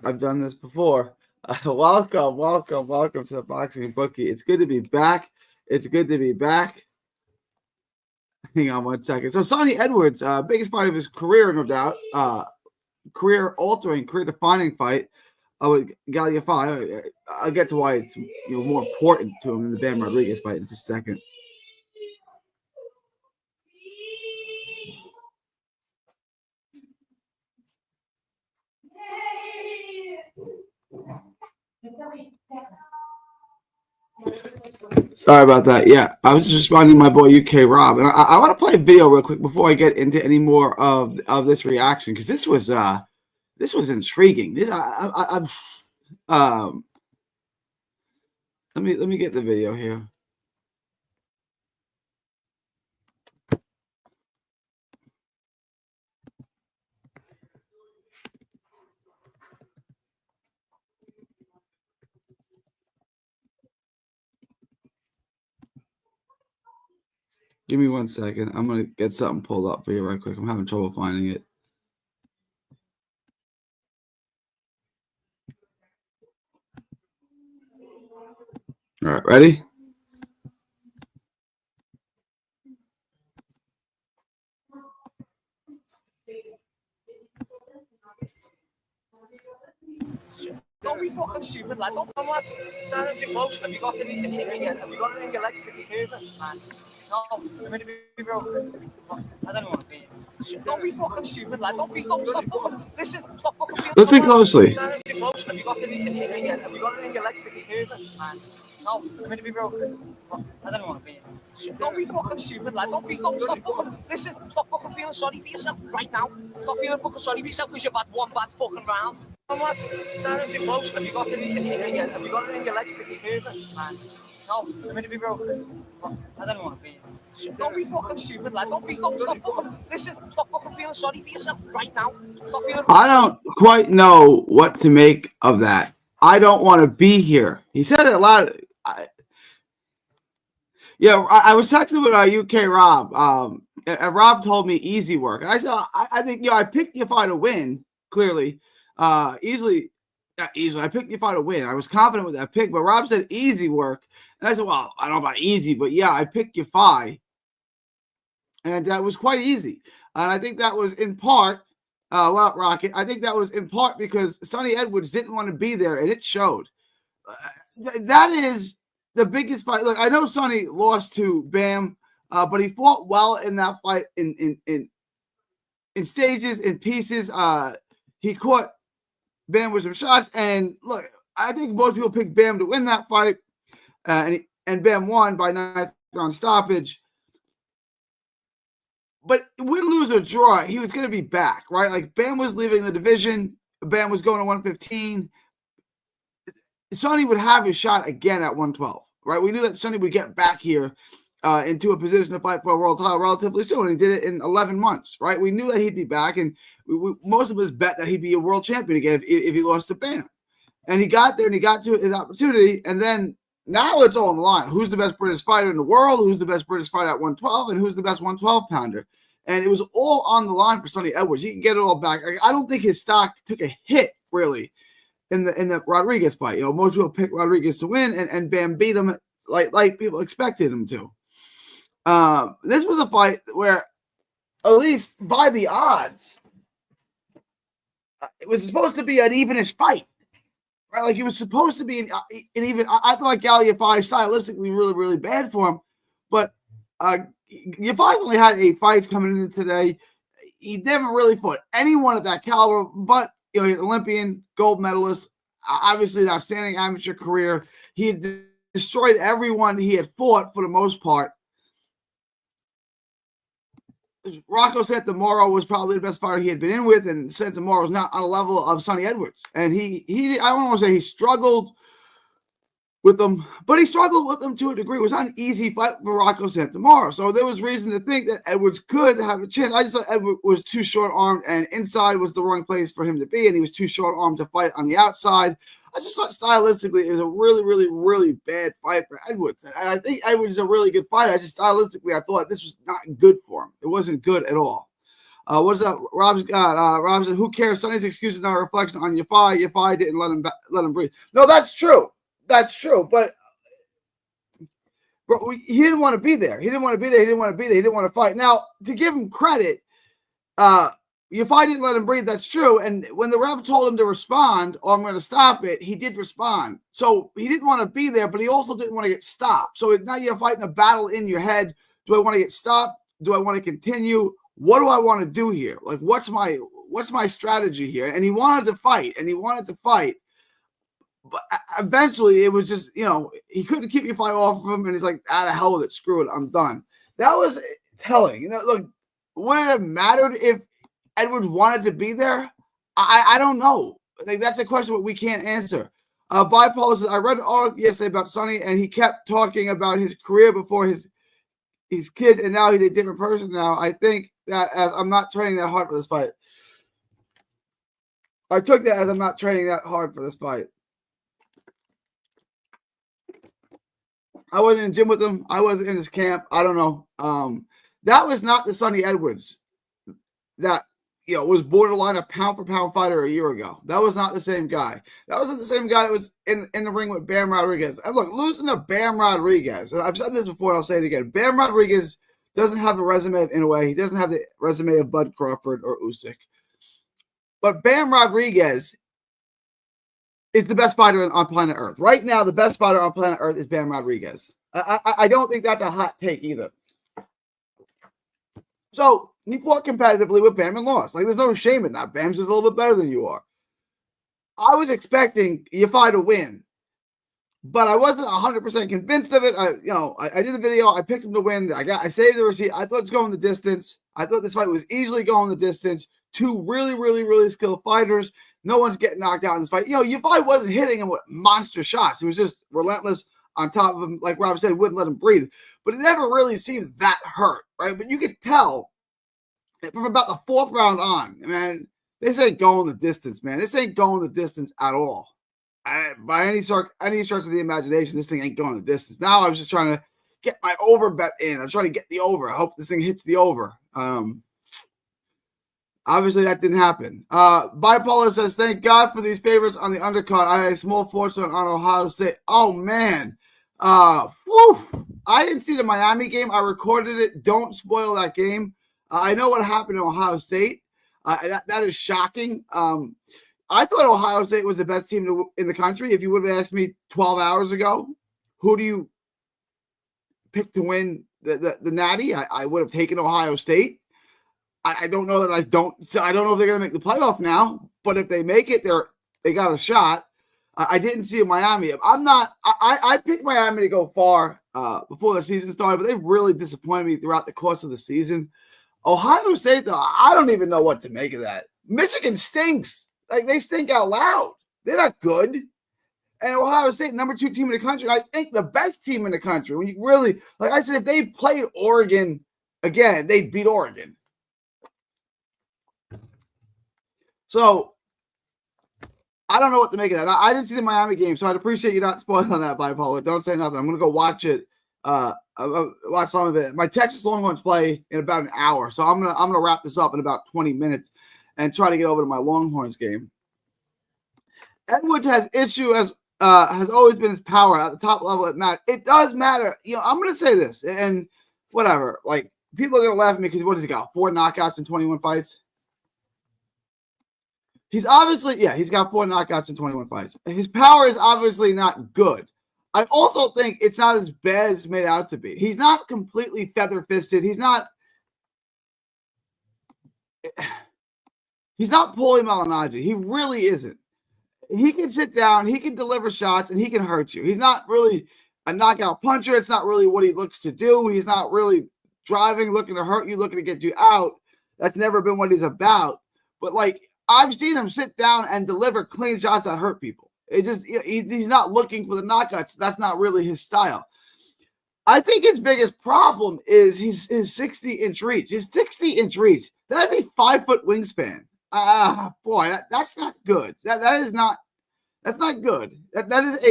I've done this before. Welcome to the Boxing Bookie. It's good to be back. It's good to be back. Hang on one second. So Sonny Edwards, biggest fight of his career, no doubt. Career-altering, career-defining fight with Yafai. I'll get to why it's more important to him than the Bam Rodriguez fight in just a second. Sorry about that. Yeah, I was just responding to my boy UK Rob, and I want to play a video real quick before I get into any more of this reaction because this was intriguing. Let me get the video here. Give me 1 second. I'm going to get something pulled up for you right quick. I'm having trouble finding it. All right, ready? Don't be fucking stupid, lad. Don't come, lad. Stand too close. Have you got it in your legs to keep moving, man? No, I'm going to be real. I don't want to be. Don't be fucking stupid, lad. Don't stop fucking. Stop fucking feeling. Listen closely. Stand too close. Have you got it in your legs to keep moving, man? No, I'm going to be real. I don't want to be. Don't be fucking stupid, lad. Don't stop fucking. Stop fucking feeling sorry for yourself right now. Stop feeling fucking sorry for yourself because you've had one bad fucking round. Come on, stand too close. Have you got it in your legs to keep moving, man? No, I'm going to be real. I don't want to be. Don't be fucking stupid, lad. Stop fucking. Stop fucking feeling sorry for yourself right now. Stop feeling. I don't quite know what to make of that. I don't want to be here. He said it a lot. I was texting with UK Rob. And Rob told me easy work. And I said, I think I picked Yafai to win, clearly. Not easily. I picked Yafai to win. I was confident with that pick, but Rob said easy work. And I said, well, I don't know about easy, but yeah, I picked Yafai. And that was quite easy. And I think that was in part, Rocket, I think that was in part because Sonny Edwards didn't want to be there, and it showed. That is the biggest fight. Look, I know Sonny lost to Bam, but he fought well in that fight in stages, in pieces. He caught Bam with some shots, and look, I think most people picked Bam to win that fight, and Bam won by 9th round stoppage. But win, lose, or draw, he was going to be back, right? Like, Bam was leaving the division. Bam was going to 115. Sonny would have his shot again at 112, right? We knew that Sonny would get back here into a position to fight for a world title relatively soon. And he did it in 11 months, right? We knew that he'd be back, and most of us bet that he'd be a world champion again if he lost to Bam. And he got there, and he got to his opportunity, and then now it's all on the line. Who's the best British fighter in the world? Who's the best British fighter at 112? And who's the best 112-pounder? And it was all on the line for Sonny Edwards. He can get it all back. I don't think his stock took a hit, really, in the Rodriguez fight. Most people picked Rodriguez to win, and Bam beat him like people expected him to. This was a fight where, at least by the odds, it was supposed to be an evenish fight. Right, like it was supposed to be an even. I thought Yafai stylistically really, really bad for him, but Yafai only had 8 fights coming in today. He never really fought anyone at that caliber, but he's an Olympian, gold medalist, obviously an outstanding amateur career. He had destroyed everyone he had fought for the most part. Rocco Santamoro was probably the best fighter he had been in with, and Santamoro is not on a level of Sonny Edwards. And he I don't want to say he struggled with them, but he struggled with them to a degree. It was not an easy fight for Rocco Santamoro. So there was reason to think that Edwards could have a chance. I just thought Edwards was too short-armed, and inside was the wrong place for him to be, and he was too short-armed to fight on the outside. I just thought stylistically it was a really, really, really bad fight for Edwards. And I think Edwards is a really good fighter. I just stylistically I thought this was not good for him. It wasn't good at all. What's up? Rob's got Rob said, "Who cares? Sonny's excuse is not a reflection on Yafai. Yafai didn't let him breathe." No, that's true. That's true. But he didn't want to be there. He didn't want to be there. He didn't want to be there. He didn't want to fight. Now, to give him credit, Yafai didn't let him breathe. That's true. And when the ref told him to respond, or I'm going to stop it, he did respond. So he didn't want to be there, but he also didn't want to get stopped. So now you're fighting a battle in your head. Do I want to get stopped? Do I want to continue? What do I want to do here? Like, what's my strategy here? And he wanted to fight, But eventually it was just, he couldn't keep Yafai off of him. And he's like, the hell with it. Screw it. I'm done. That was telling. Look, would it have mattered if Edwards wanted to be there? I don't know. Like, that's a question that we can't answer. Bipolar says, I read an article yesterday about Sonny, and he kept talking about his career before his kids, and now he's a different person now. I think that as I'm not training that hard for this fight. I took that as I'm not training that hard for this fight. I wasn't in the gym with him. I wasn't in his camp. I don't know. That was not the Sonny Edwards that was borderline a pound-for-pound fighter a year ago. That was not the same guy. That wasn't the same guy that was in the ring with Bam Rodriguez. And look, losing to Bam Rodriguez, and I've said this before, I'll say it again. Bam Rodriguez doesn't have the resume of Inoue. He doesn't have the resume of Bud Crawford or Usyk. But Bam Rodriguez is the best fighter on planet Earth. Right now, the best fighter on planet Earth is Bam Rodriguez. I don't think that's a hot take either. So he fought competitively with Bam and lost. Like, there's no shame in that. Bam's just a little bit better than you are. I was expecting Yafai to win, but I wasn't 100% convinced of it. I did a video. I picked him to win. I saved the receipt. I thought it's going the distance. I thought this fight was easily going the distance. Two really, really, really skilled fighters. No one's getting knocked out in this fight. Yafai wasn't hitting him with monster shots. He was just relentless on top of him. Like Rob said, wouldn't let him breathe. But it never really seemed that hurt, right? But you could tell from about the fourth round on, man, this ain't going the distance, man. This ain't going the distance at all. By any stretch of the imagination, this thing ain't going the distance. Now I was just trying to get my over bet in. I'm trying to get the over. I hope this thing hits the over. Obviously, that didn't happen. Bipolar says, thank God for these favorites on the undercard. I had a small fortune on Ohio State. Oh, man. I didn't see the Miami game. I recorded it. Don't spoil that game. I know what happened in Ohio State. That is shocking. I thought Ohio State was the best team in the country. If you would have asked me 12 hours ago, who do you pick to win the Natty, I would have taken Ohio State. I don't know that I don't know if they're going to make the playoff now, but if they make it, they got a shot. I didn't see Miami. I picked Miami to go far before the season started, but they really disappointed me throughout the course of the season. Ohio State, though, I don't even know what to make of that. Michigan stinks. Like, they stink out loud. They're not good. And Ohio State, number 2 team in the country, I think the best team in the country. When you really, like I said, if they played Oregon again, they'd beat Oregon. So, I don't know what to make of that. I didn't see the Miami game, so I'd appreciate you not spoiling on that, Bipolar. Don't say nothing. I'm going to go watch it. Watch some of it. My Texas Longhorns play in about an hour, so I'm gonna wrap this up in about 20 minutes and try to get over to my Longhorns game. Edwards has always been his power at the top level. It does matter. I'm gonna say this, and whatever. Like, people are gonna laugh at me because what has he got? 4 knockouts in 21 fights. He's got 4 knockouts in 21 fights. His power is obviously not good. I also think it's not as bad as it's made out to be. He's not completely feather-fisted. He's not Paulie Malignaggi. He really isn't. He can sit down, he can deliver shots, and he can hurt you. He's not really a knockout puncher. It's not really what he looks to do. He's not really driving, looking to hurt you, looking to get you out. That's never been what he's about. But, like, I've seen him sit down and deliver clean shots that hurt people. He's not looking for the knockouts. That's not really his style. I think his biggest problem is his 60-inch reach. His 60-inch reach. That's a 5-foot wingspan. Boy, that's not good. That's not good. That is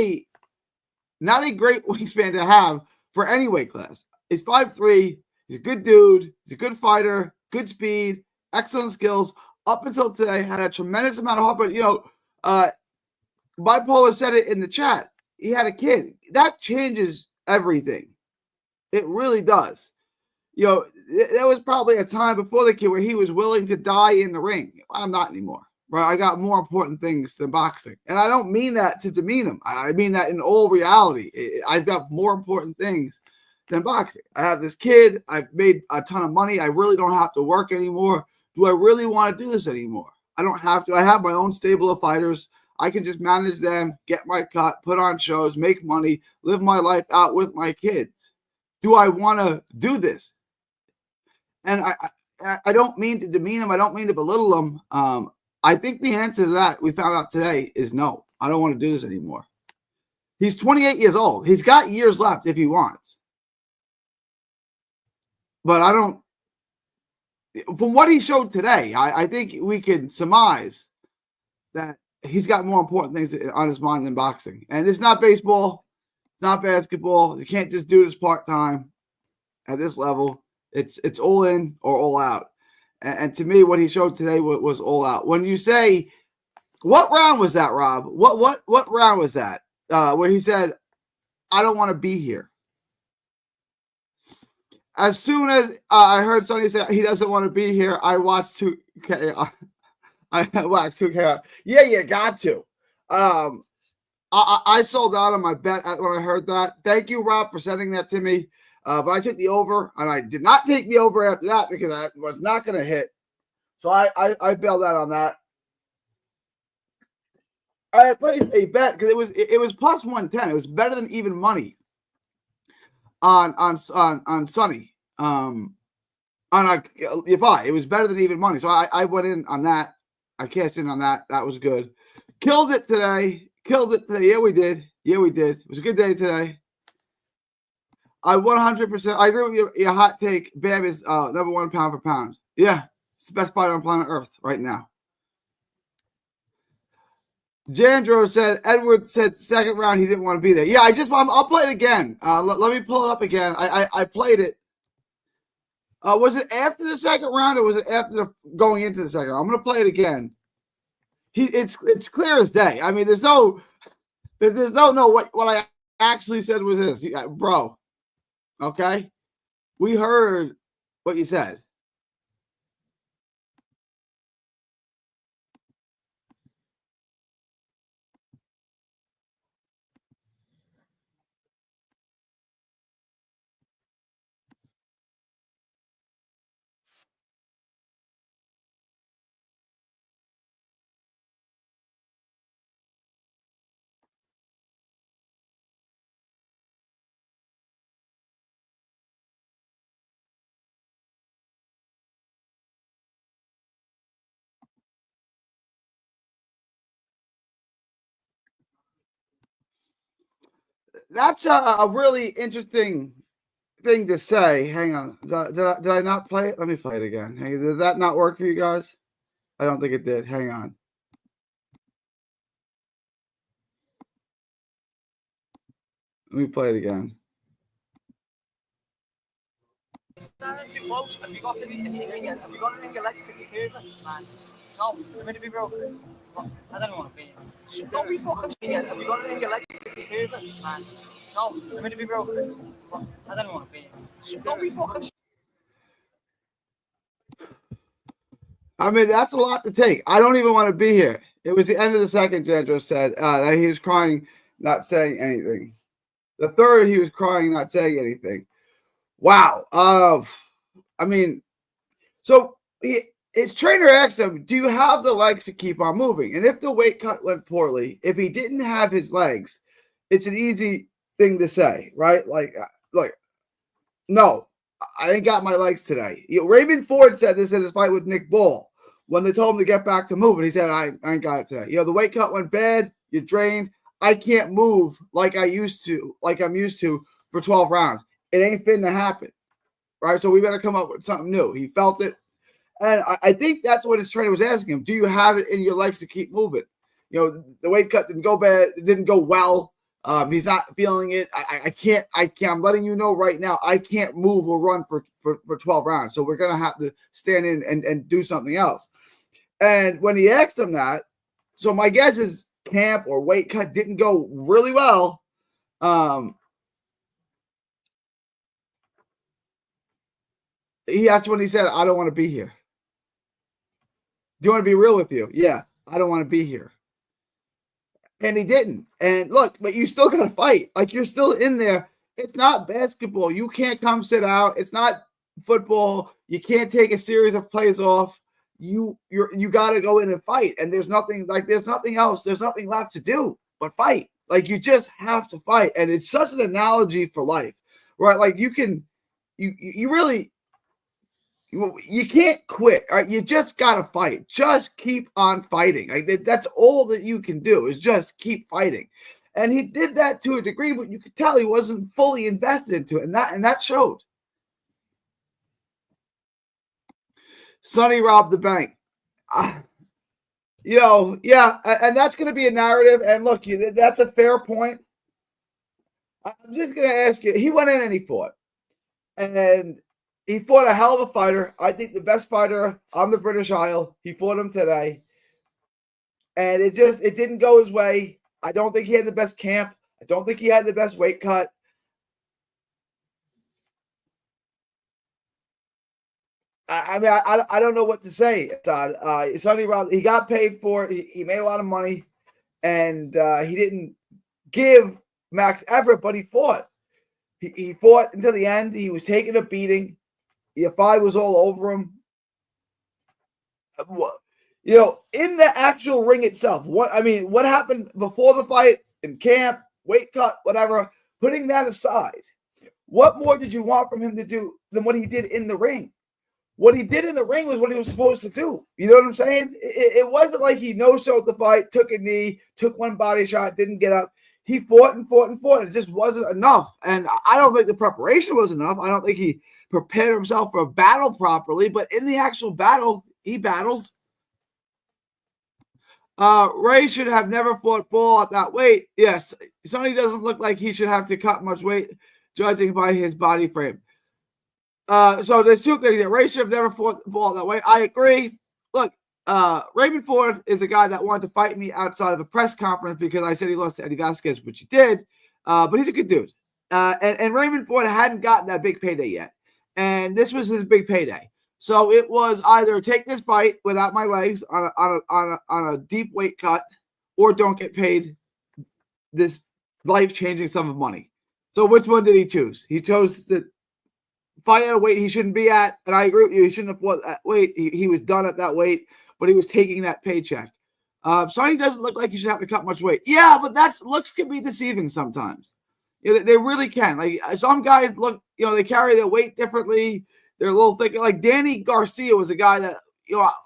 not a great wingspan to have for any weight class. He's 5'3". He's a good dude. He's a good fighter. Good speed. excellent skills up until today. Had a tremendous amount of heart, but Bipolar said it in the chat. He had a kid. That changes everything. It really does. There was probably a time before the kid where he was willing to die in the ring. I'm not anymore. Right? I got more important things than boxing. And I don't mean that to demean him. I mean that in all reality. I've got more important things than boxing. I have this kid. I've made a ton of money. I really don't have to work anymore. Do I really want to do this anymore? I don't have to. I have my own stable of fighters. I can just manage them, get my cut, put on shows, make money, live my life out with my kids. Do I want to do this? And I don't mean to demean him. I don't mean to belittle him. I think the answer to that we found out today is no. I don't want to do this anymore. He's 28 years old. He's got years left if he wants. But I don't. From what he showed today, I think we can surmise that he's got more important things on his mind than boxing. And it's not baseball, it's not basketball. You can't just do this part-time at this level. It's all in or all out. And to me, what he showed today was all out. When you say, what round was that, Rob? What round was that? Where he said, I don't want to be here. As soon as I heard somebody say he doesn't want to be here, I watched 2K. I watched 2K. Yeah, you got to. I sold out on my bet when I heard that. Thank you, Rob, for sending that to me. But I took the over, and I did not take the over after that because I was not going to hit. So I bailed out on that. I placed a bet because it was plus 110. It was better than even money on Sonny. On Yafai. It was better than even money. So I went in on that. I cashed in on that. That was good. Killed it today. Yeah, we did. It was a good day today. I 100%. I agree with your hot take. Bam is number one pound for pound. Yeah, it's the best fighter on planet Earth right now. Jandro said Edward said second round he didn't want to be there. Yeah, I'll play it again. Let me pull it up again. I played it. Was it after the second round or was it after going into the second round? I'm gonna play it again. It's clear as day. I mean, there's no what I actually said was this, bro. Okay, we heard what you said. That's a really interesting thing to say. Hang on. Did I not play it? Let me play it again. Hey, did that not work for you guys? I don't think it did. Hang on. Let me play it again. Too close. Have you got the ring your legs to keep moving, man? No, I'm going to be broken. I don't want to be here. Don't be fucking here. Have you got the ring your legs to keep moving, man? No, I'm going to be broken. I don't want to be here. Don't be fucking. I mean, that's a lot to take. I don't even want to be here. It was the end of the second, Jandro said. He was crying, not saying anything. The third, he was crying, not saying anything. Wow. I mean, so his trainer asked him, do you have the legs to keep on moving? And if the weight cut went poorly, if he didn't have his legs, it's an easy thing to say, right? Like, no, I ain't got my legs today. Raymond Ford said this in his fight with Nick Ball when they told him to get back to moving. He said, I ain't got it today. The weight cut went bad. You're drained. I can't move like I'm used to for 12 rounds. It ain't finna happen, right? So we better come up with something new. He felt it. And I think that's what his trainer was asking him. Do you have it in your legs to keep moving? The weight cut didn't go bad. It didn't go well. He's not feeling it. I can't. I'm letting you know right now. I can't move or run for 12 rounds. So we're gonna have to stand in and do something else. And when he asked him that, so my guess is camp or weight cut didn't go really well. That's when he said, "I don't want to be here." Do you want to be real with you? Yeah, I don't want to be here. And he didn't. And look, but you still gotta fight. Like you're still in there. It's not basketball. You can't come sit out. It's not football. You can't take a series of plays off. You gotta go in and fight. And there's nothing else. There's nothing left to do but fight. Like you just have to fight. And it's such an analogy for life, right? Like you really you can't quit. Right? You just gotta fight. Just keep on fighting. Like that's all that you can do is just keep fighting. And he did that to a degree, but you could tell he wasn't fully invested into it, and that showed. Sonny robbed the bank. Yeah, and that's going to be a narrative. And look, that's a fair point. I'm just going to ask you. He went in and he fought, and he fought a hell of a fighter. I think the best fighter on the British Isle. He fought him today. And it didn't go his way. I don't think he had the best camp. I don't think he had the best weight cut. I mean, I don't know what to say, Todd. Sonny Rob, he got paid for it. He made a lot of money. And he didn't give Max Everett, but he fought. He fought until the end. He was taking a beating. Yafai was all over him. In the actual ring itself, what happened before the fight, in camp, weight cut, whatever, putting that aside, what more did you want from him to do than what he did in the ring? What he did in the ring was what he was supposed to do. You know what I'm saying? It wasn't like he no-showed the fight, took a knee, took one body shot, didn't get up. He fought and fought and fought. It just wasn't enough. And I don't think the preparation was enough. I don't think he prepared himself for a battle properly. But in the actual battle, he battles. Ray should have never fought Ball at that weight. Yes, Sonny doesn't look like he should have to cut much weight, judging by his body frame. So there's two things here. Ray should have never fought Ball that way. I agree. Look, Raymond Ford is a guy that wanted to fight me outside of a press conference because I said he lost to Eddie Vasquez, which he did. But he's a good dude. And Raymond Ford hadn't gotten that big payday yet. And this was his big payday. So it was either take this fight without my legs on a deep weight cut, or don't get paid this life-changing sum of money. So which one did he choose? He chose to fight at a weight he shouldn't be at, and I agree with you. He shouldn't have fought that weight. He was done at that weight, but he was taking that paycheck. Sonny doesn't look like he should have to cut much weight. Yeah, but looks can be deceiving sometimes. They really can. Like some guys look, they carry their weight differently. They're a little thicker. Like Danny Garcia was a guy that,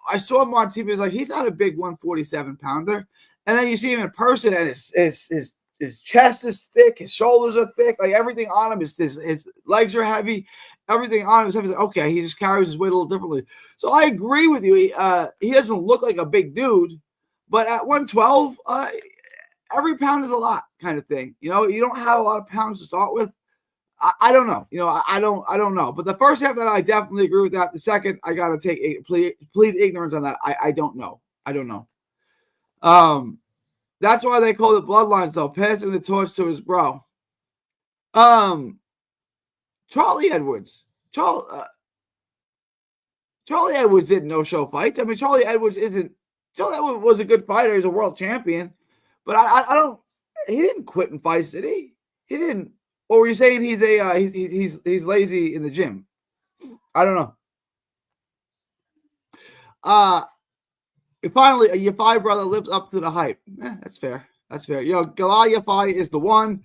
I saw him on TV. He was like, he's not a big 147 pounder. And then you see him in person and his chest is thick. His shoulders are thick. Like everything on him his legs are heavy. Everything on him is heavy. Like, okay, he just carries his weight a little differently. So I agree with you. He doesn't look like a big dude, but at 112, every pound is a lot kind of thing. You don't have a lot of pounds to start with. I don't know. I don't know. But the first half that I definitely agree with that. The second, I gotta plead ignorance on that. I don't know. I don't know. That's why they call it bloodlines, though. Passing the torch to his bro. Charlie Edwards. Charlie Edwards didn't no-show fights. I mean, Charlie Edwards was a good fighter. He's a world champion. But I don't. He didn't quit in fights, did he? He didn't. Or were you saying he's lazy in the gym? I don't know. Finally, a Yafai brother lives up to the hype. That's fair. That's fair. Galal Yafai is the one.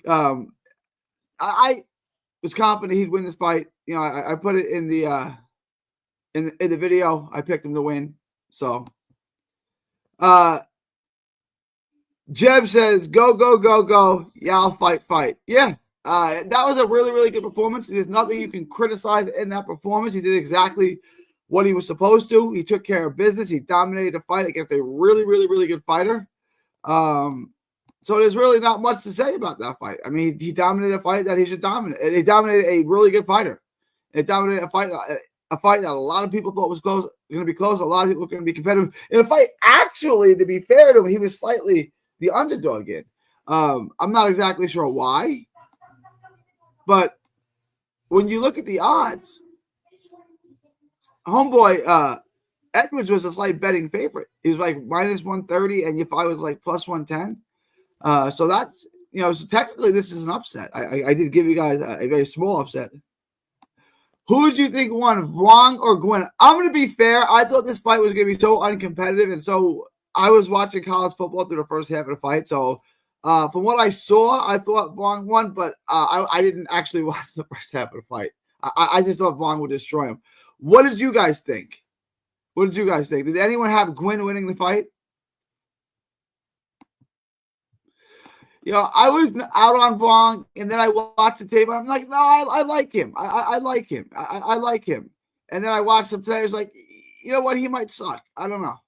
I was confident he'd win this fight. I put it in the video. I picked him to win. So, Jeb says, "Go, go, go, go! Y'all fight! Yeah." That was a really, really good performance. There's nothing you can criticize in that performance. He did exactly what he was supposed to. He took care of business. He dominated a fight against a really, really, really good fighter. So there's really not much to say about that fight. I mean, he dominated a fight that he should dominate. He dominated a really good fighter. It dominated a fight that a lot of people thought was close, going to be close. A lot of people were going to be competitive in a fight. Actually, to be fair to him, he was slightly the underdog in. I'm not exactly sure why, but when you look at the odds, homeboy Edwards was a slight betting favorite. He was like minus 130, and Yafai was like plus 110. So that's, so technically this is an upset. I did give you guys a very small upset. Who would you think won, Wong or Gwynn? I'm going to be fair. I thought this fight was going to be so uncompetitive, and so I was watching college football through the first half of the fight. So from what I saw, I thought Wong won, but I didn't actually watch the first half of the fight. I just thought Wong would destroy him. What did you guys think? Did anyone have Gwynn winning the fight? I was out on Wong, and then I watched the tape, and I'm like, no, I like him. I like him. I like him. And then I watched him today. I was like, you know what? He might suck. I don't know.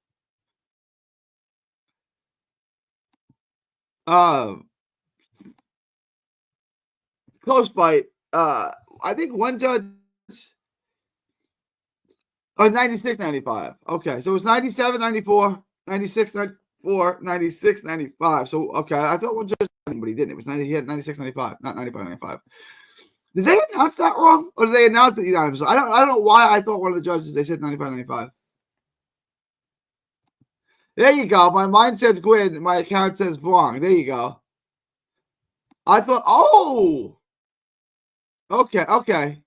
Close fight. I think one judge. Oh, 96, 95. Okay, so it was 97, 94, 96, 94, 96, 95. So, okay, I thought one judge, but he didn't. It was 90, he had 96, 95, not 95, 95. Did they announce that wrong? Or did they announce it unanimously? I don't know why I thought one of the judges, they said 95, 95. There you go. My mind says Gwynn. My account says Wong. There you go. I thought, okay.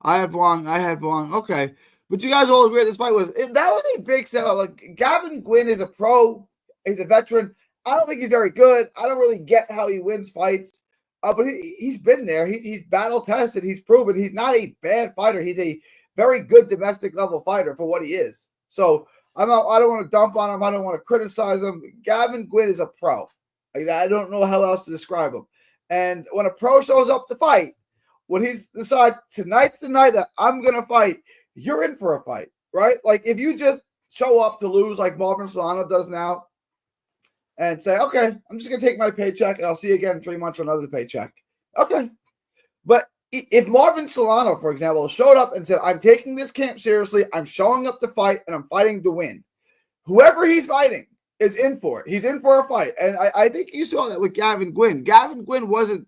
I had Wong. Okay. But you guys all agree this fight that was a big step up. Like, Gavin Gwynn is a pro. He's a veteran. I don't think he's very good. I don't really get how he wins fights. But he's been there. He's battle tested. He's proven he's not a bad fighter. He's a very good domestic level fighter for what he is. So I don't want to dump on him. I don't want to criticize him. Gavin Gwynn is a pro. I don't know how else to describe him. And when a pro shows up to fight, when he's decide tonight's the night that I'm gonna fight, you're in for a fight, right? Like, if you just show up to lose like Marvin Solano does now and say, okay, I'm just going to take my paycheck and I'll see you again in 3 months for another paycheck. Okay. But if Marvin Solano, for example, showed up and said, I'm taking this camp seriously, I'm showing up to fight, and I'm fighting to win, whoever he's fighting is in for it. He's in for a fight. And I think you saw that with Gavin Gwynn. Gavin Gwynn wasn't,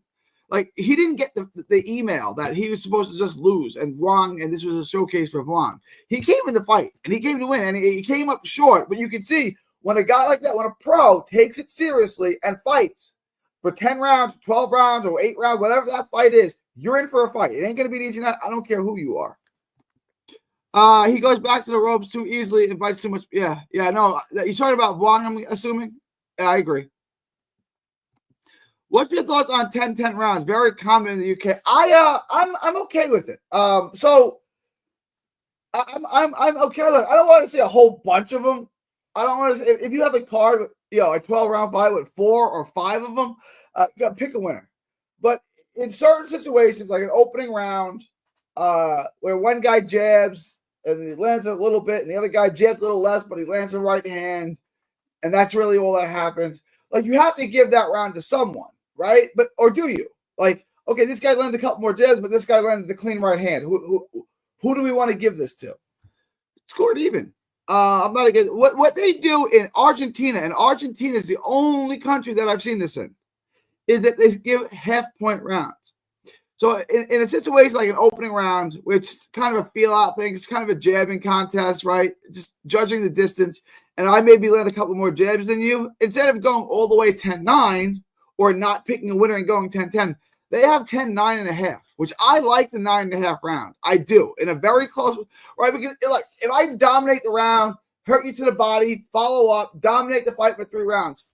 like, he didn't get the email that he was supposed to just lose and Wong, and this was a showcase for Wong. He came in to fight, and he came to win, and he came up short. But you can see when a guy like that, when a pro takes it seriously and fights for 10 rounds, 12 rounds, or 8 rounds, whatever that fight is, you're in for a fight. It ain't going to be an easy night. I don't care who you are. He goes back to the ropes too easily and fights too much. Yeah, no. You're talking about Wong, I'm assuming? Yeah, I agree. What's your thoughts on 10-10 rounds? Very common in the UK. I'm okay with it. So I'm okay with it. I don't want to see a whole bunch of them. I don't want to. If you have a card, a 12-round fight with 4 or 5 of them, pick a winner. But in certain situations, like an opening round, where one guy jabs and he lands a little bit, and the other guy jabs a little less, but he lands the right hand, and that's really all that happens. Like, you have to give that round to someone, right? But or do you? Like, okay, this guy landed a couple more jabs, but this guy landed the clean right hand. Who do we want to give this to? Score it even. I'm not against what they do in Argentina, and Argentina is the only country that I've seen this in, is that they give half-point rounds. So in a situation like an opening round, which is kind of a feel-out thing, it's kind of a jabbing contest, right? Just judging the distance, and I maybe land a couple more jabs than you, instead of going all the way 10-9 or not picking a winner and going 10-10, they have 10-9.5, which I like the 9.5 round. I do. In a very close, right? Because, like, if I dominate the round, hurt you to the body, follow up, dominate the fight for 3 rounds,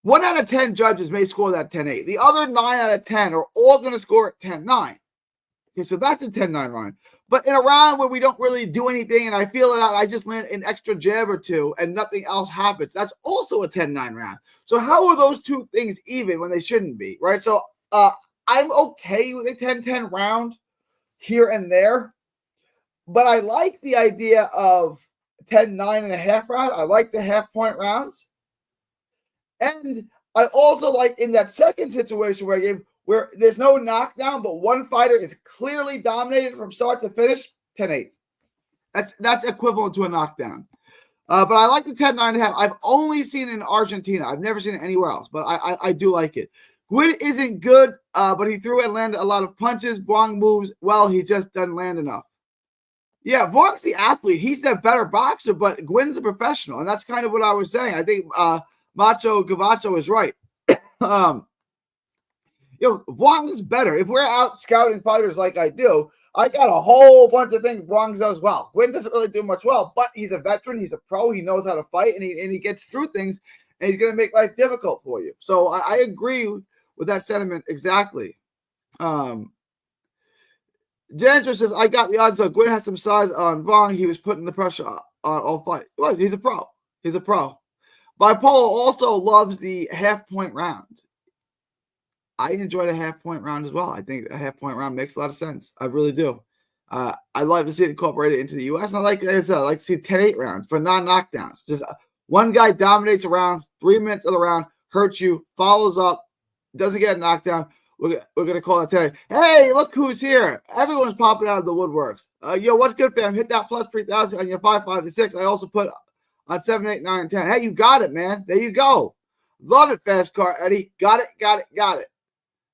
1 out of 10 judges may score that 10-8. The other 9 out of 10 are all going to score at 10-9. Okay, so that's a 10-9 round. But in a round where we don't really do anything and I feel it out, I just land an extra jab or 2 and nothing else happens, that's also a 10-9 round. So how are those two things even when they shouldn't be, right? So I'm okay with a 10-10 round here and there, but I like the idea of 10-9.5 round. I like the half-point rounds. And I also like in that second situation where I gave where there's no knockdown, but one fighter is clearly dominated from start to finish, 10-8. That's equivalent to a knockdown. But I like the 10-9.5. I've only seen it in Argentina. I've never seen it anywhere else, but I do like it. Gwyn isn't good, but he threw and landed a lot of punches. Wong moves well. He just doesn't land enough. Yeah, Wong's the athlete. He's the better boxer, but Gwyn's a professional, and that's kind of what I was saying. I think Macho Gavacho is right. Wong's better. If we're out scouting fighters like I do, I got a whole bunch of things Wong does well. Gwyn doesn't really do much well, but he's a veteran. He's a pro. He knows how to fight, and he gets through things, and he's going to make life difficult for you. So I agree with that sentiment exactly. Jandra says, I got the odds on Gwyn has some size on Wong. He was putting the pressure on all fight. Well, he's a pro. He's a pro. Bipolar also loves the half-point round. I enjoyed a half-point round as well. I think a half-point round makes a lot of sense. I really do. I like to see it incorporated into the U.S. And like I said, I like to see 10-8 rounds for non-knockdowns. Just one guy dominates a round, 3 minutes of the round, hurts you, follows up, doesn't get a knockdown. We're going to call it 10-8. Hey, look who's here. Everyone's popping out of the woodworks. Yo, what's good, fam? Hit that plus 3,000 on your 5, 5, to 6. I also put on 7, 8, 9, and 10. Hey, you got it, man. There you go. Love it, Fast Car Eddie. Got it.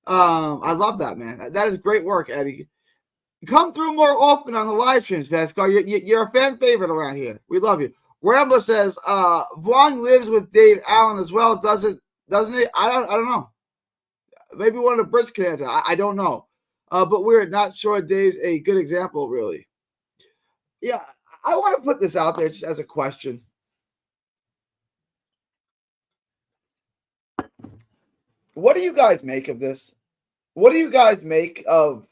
I love that, man. That is great work, Eddie. Come through more often on the live streams, Fast Car. You're a fan favorite around here. We love you. Rambler says, Wong lives with Dave Allen as well, doesn't he? I don't know. Maybe one of the Brits can answer. I don't know. But we're not sure Dave's a good example, really. Yeah, I want to put this out there just as a question. What do you guys make of this? What do you guys make of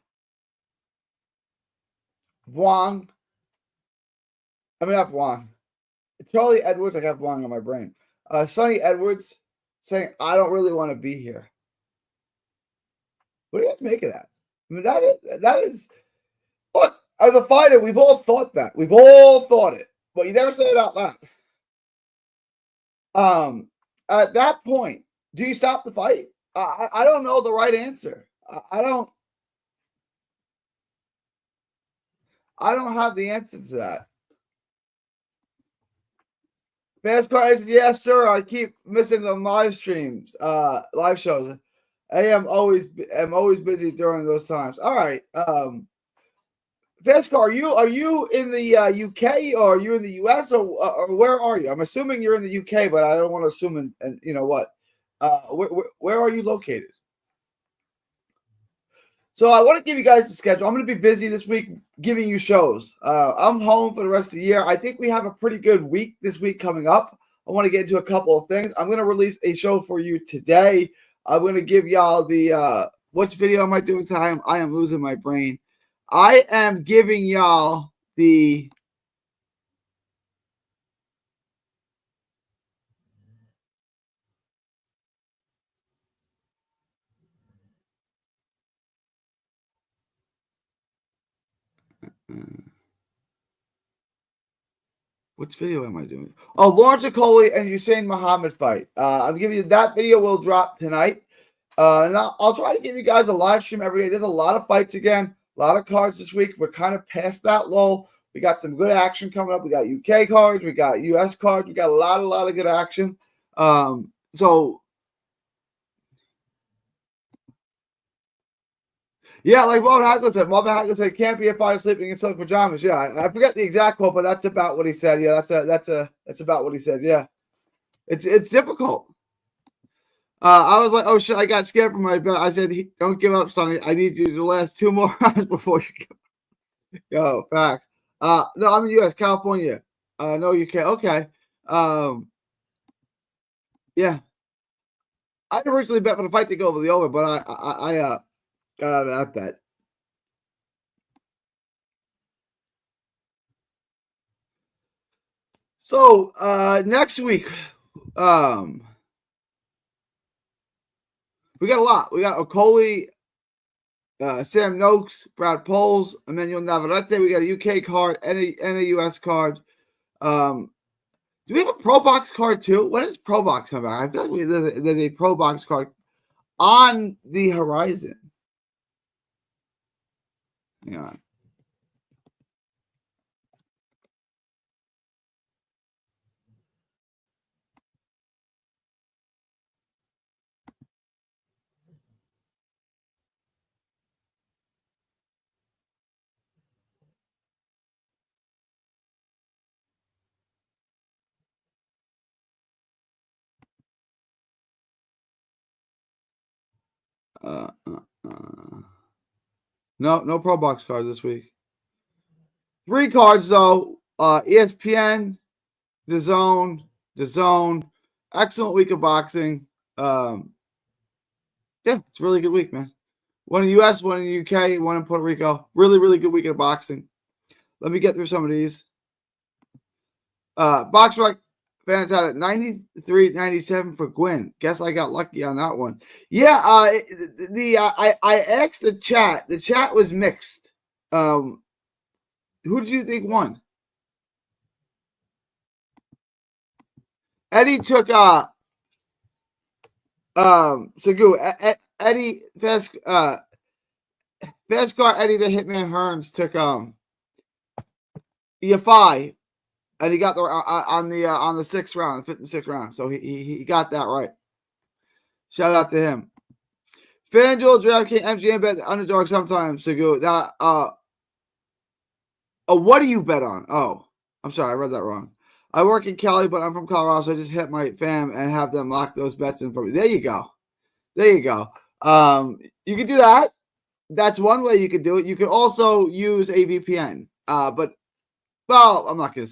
Wong? I mean, not Wong. Charlie Edwards. I got Wong on my brain. Sonny Edwards saying, I don't really want to be here. What do you guys make of that? I mean, that is look, as a fighter, we've all thought that. We've all thought it, but you never say it out loud. At that point, do you stop the fight? I don't know the right answer. I don't have the answer to that. Fast Car says, yes, sir. I keep missing the live streams, live shows. I am always busy during those times. All right. Fast Car, are you in the UK or are you in the US or where are you? I'm assuming you're in the UK, but I don't want to assume and you know what. Where are you located? So I want to give you guys the schedule. I'm going to be busy this week giving you shows. I'm home for the rest of the year. I think we have a pretty good week this week coming up. I want to get into a couple of things. I'm going to release a show for you today. I'm going to give y'all the which video am I doing tonight? I am losing my brain. I am giving y'all the which video am I doing? Oh, Lawrence Okoli and Hussein Muhammad fight. I'm giving you that video will drop tonight. And I'll try to give you guys a live stream every day. There's a lot of fights again, a lot of cards this week. We're kind of past that lull. We got some good action coming up. We got UK cards, we got US cards, we got a lot of good action. So yeah, like Marvin Hagler said. Marvin Hagler said, "Can't be a fighter sleeping in silk pajamas." Yeah, I forget the exact quote, but that's about what he said. Yeah, that's about what he said. Yeah, it's difficult. I was like, oh shit, I got scared from my bed. I said, don't give up, Sonny. I need you to last 2 more rounds before you go. Yo, facts. No, I'm in US, California. No, UK. Okay. Yeah. I'd originally bet for the fight to go over the over, but I got out of that bet. So next week, we got a lot. We got Okoli, Sam Noakes, Brad Poles, Emmanuel Navarrete. We got a UK card and a US card. Do we have a Pro Box card too? When is Pro Box coming back? I feel like there's a Pro Box card on the horizon. Hang on. Uh, uh, uh. No Pro Box cards this week. 3 cards though. ESPN, The Zone. Excellent week of boxing. Yeah, it's a really good week, man. One in the US, one in the UK, one in Puerto Rico. Really good week of boxing. Let me get through some of these. Box Rock fans had it 93.97 for Gwyn. Guess I got lucky on that one. Yeah, I asked the chat. The chat was mixed. Who do you think won? Eddie took Sagu. Eddie Vescar, Eddie the Hitman Hearns took Yafai, and he got the on the 6th round, 5th and 6th round. So he got that right. Shout out to him. FanDuel, DraftKings, MGM bet underdog sometimes. Sagu. Now, what do you bet on? Oh, I'm sorry, I read that wrong. I work in Cali, but I'm from Colorado, so I just hit my fam and have them lock those bets in for me. There you go. You can do that. That's one way you could do it. You could also use a VPN. But I'm not gonna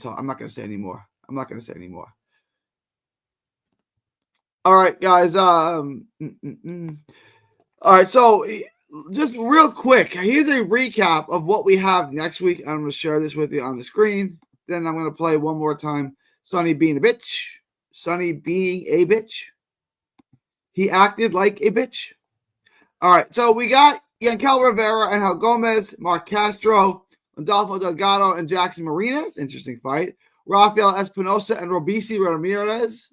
say anymore. All right, guys. All right, so just real quick, here's a recap of what we have next week. I'm gonna share this with you on the screen. Then I'm gonna play one more time. Sonny being a bitch. He acted like a bitch. All right, so we got Yankel Rivera and Hal Gomez, Mark Castro, Adolfo Delgado, and Jackson Marinas. Interesting fight. Rafael Espinosa and Robeisy Ramirez.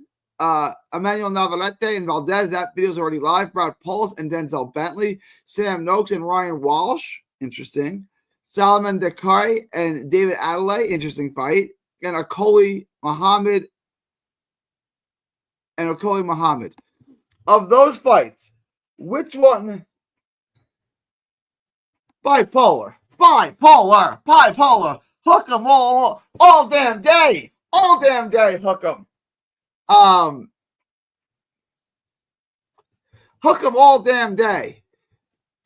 Emmanuel Navarrete and Valdez. That video's already live. Brad Pauls and Denzel Bentley. Sam Noakes and Ryan Walsh. Interesting. Salman Dakari and David Adelaide. Interesting fight. And Okoli Muhammad. Of those fights, which one? Bipolar. Hook 'em all damn day. Hook 'em. Hook 'em all damn day.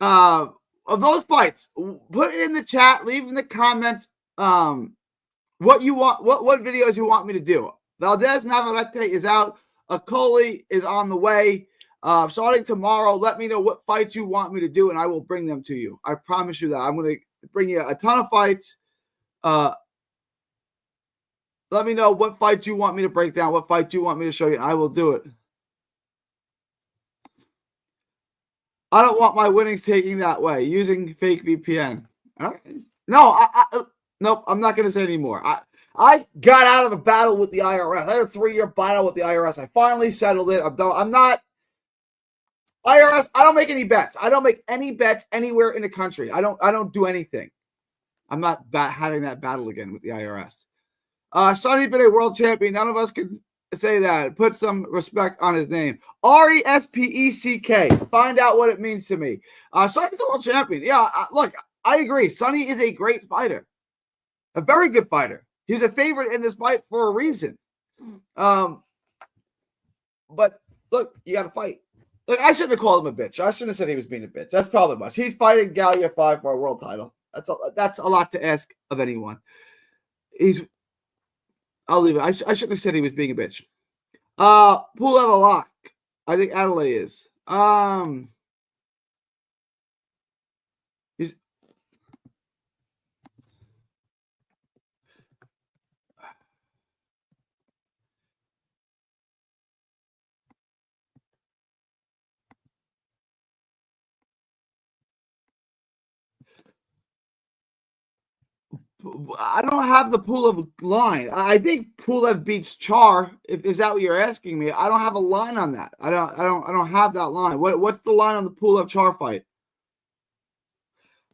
Of those fights, put it in the chat. Leave in the comments. What you want? What videos you want me to do? Valdez Navarrete is out. Okoli is on the way. Starting tomorrow, let me know what fights you want me to do, and I will bring them to you. I promise you that. I'm going to bring you a ton of fights. Let me know what fights you want me to break down, what fights you want me to show you, and I will do it. I don't want my winnings taking that way, using fake VPN. No, nope, I'm not going to say anymore. I got out of the battle with the IRS. I had a 3-year battle with the IRS. I finally settled it. I'm not IRS. I don't make any bets. I don't make any bets anywhere in the country. I don't do anything. I'm not having that battle again with the IRS. Sonny been a world champion. None of us can say that. Put some respect on his name. RESPECK. Find out what it means to me. Sonny's a world champion. Yeah, look, I agree. Sonny is a great fighter. A very good fighter. He's a favorite in this fight for a reason. But look, you got to fight. Look, I shouldn't have called him a bitch. I shouldn't have said he was being a bitch. That's probably much. He's fighting Yafai for a world title. That's a lot to ask of anyone. I'll leave it. I shouldn't have said he was being a bitch. Pool level lock. I think Adelaide is. He's I don't have the Pulev line. I think Pulev beats Char. Is that what you're asking me? I don't have a line on that. I don't have that line. What's the line on the Pulev Char fight?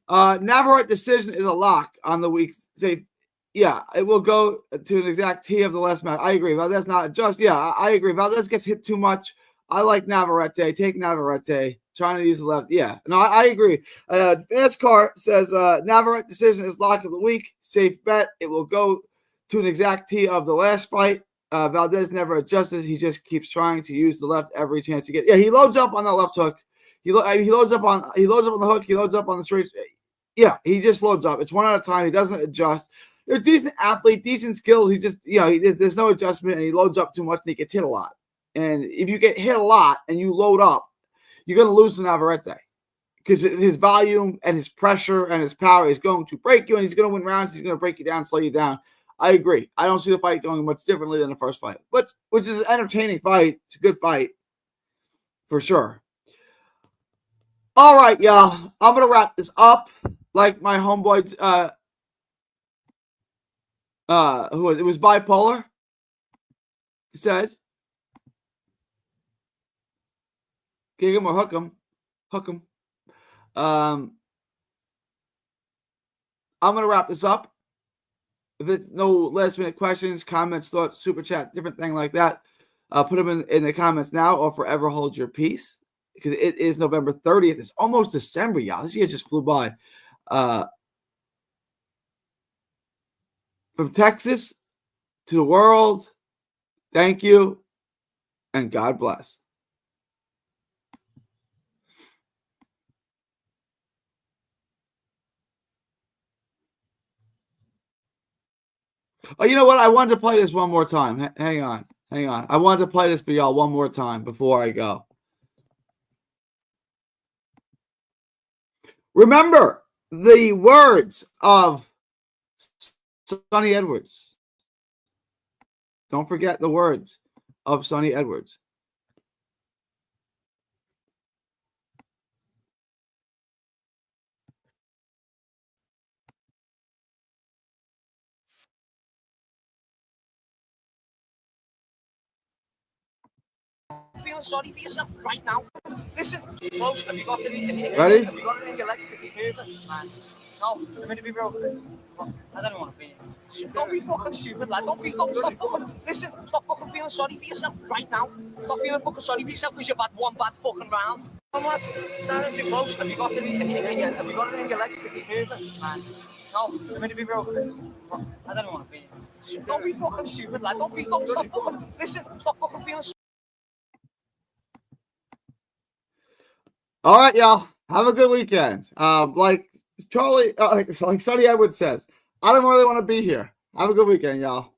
Navarrete decision is a lock on the week. Say, yeah, it will go to an exact T of the last match. I agree. Valdez not just. Yeah, I agree. Valdez gets hit too much. I like Navarrete. Take Navarrete. Trying to use the left. Yeah. No, I agree. NASCAR says Navarrete decision is lock of the week. Safe bet. It will go to an exact T of the last fight. Valdez never adjusted. He just keeps trying to use the left every chance to get. Yeah, he loads up on that left hook. He loads up on the hook. He loads up on the straight. Yeah, he just loads up. It's one at a time. He doesn't adjust. They're a decent athlete, decent skills. He just, there's no adjustment, and he loads up too much, and he gets hit a lot. And if you get hit a lot and you load up, you're going to lose to Navarrete because his volume and his pressure and his power is going to break you, and he's going to win rounds. He's going to break you down, slow you down. I agree. I don't see the fight going much differently than the first fight, which is an entertaining fight. It's a good fight for sure. All right, y'all. I'm going to wrap this up like my homeboy, who was it? Was bipolar. He said, kick him or hook him. Hook him. I'm going to wrap this up. If there's no last minute questions, comments, thoughts, super chat, different thing like that, put them in the comments now or forever hold your peace, because it is November 30th. It's almost December, y'all. This year just flew by. From Texas to the world, thank you and God bless. Oh, you know what? I wanted to play this one more time. Hang on. I wanted to play this for y'all one more time before I go. Remember the words of Sonny Edwards. Don't forget the words of Sonny Edwards. Feeling sorry for yourself right now. Listen, close. Have you got it in your legs to keep moving, man? No, I'm going to be broken. I don't want to be. Don't be fucking stupid, lad. Stop fucking. Listen, stop fucking feeling sorry for yourself right now. Stop feeling fucking sorry for yourself because you've had one bad fucking round. Come on, standing too close. Have you got it in your legs to keep moving, man? No, I'm going to be broken. I don't want to be. Don't be fucking stupid, lad. Stop fucking. Listen, stop fucking feeling sorry. All right, y'all. Have a good weekend. Like Charlie, like Sonny Edwards says, I don't really want to be here. Have a good weekend, y'all.